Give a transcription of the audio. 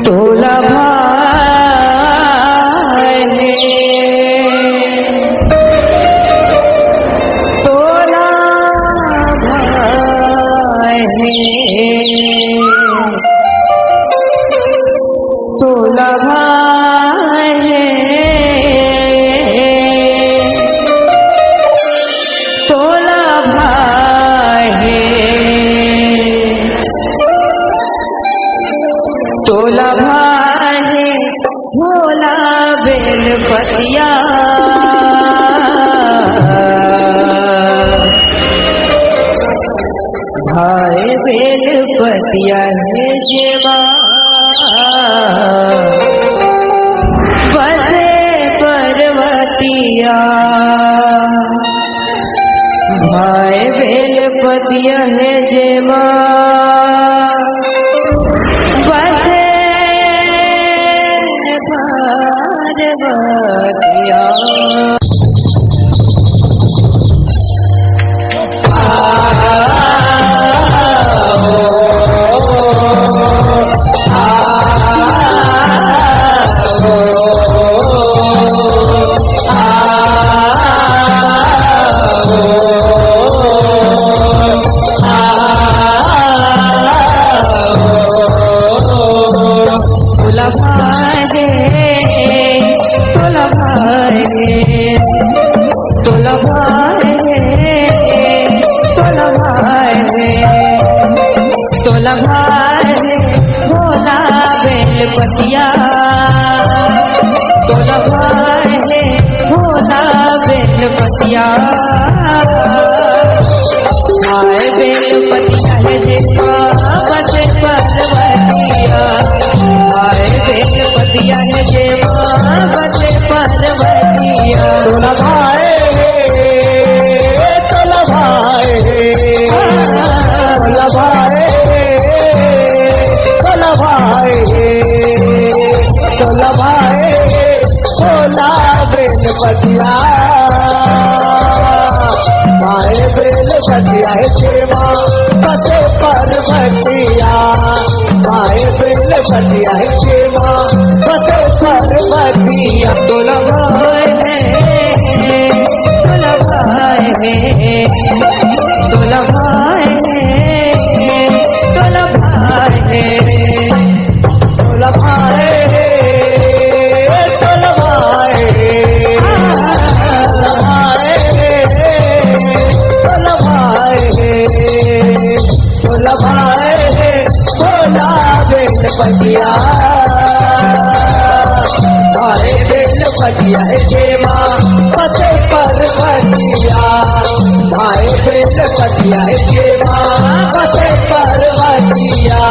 तोला भाई है, तोला भाई है, तोला भाई है, तोला भाई है, तोला भाई है, भोला बेलपतिया भाई बेलपतिया है जेवा बसे पर्वतिया भाई बेलपतिया है जेवा बसे पर्वतिया तोला भाई है, तोला भाई है, तोला भाई है, तोला भाई है, भोला बेलपतिया तोला भाई है, भोला बेलपतिया भाई बेलपतिया है जेवा बसे पर्वतिया भाई बेलपतिया है जेवा बसे पर्वतिया तोला भाई है, तोला भाई है, तोला भाई है, तोला भाई है, तोला भाई है, भोला बेलपतिया भाई बेलपतिया है जेवा बसे पर्वतिया भाई बेलपतिया है जेवा बसे पर्वतिया तोला भाई है, तोला भाई है, तोला भाई है, तोला भाई है, तोला भाई है, तोला भाई है, तोला भाई है, तोला भाई है, तोला भाई है, भोला बेलपतिया भाई बेलपतिया है जेवा बसे पर्वतिया भाई बेलपतिया है जेवा बसे पर्वतिया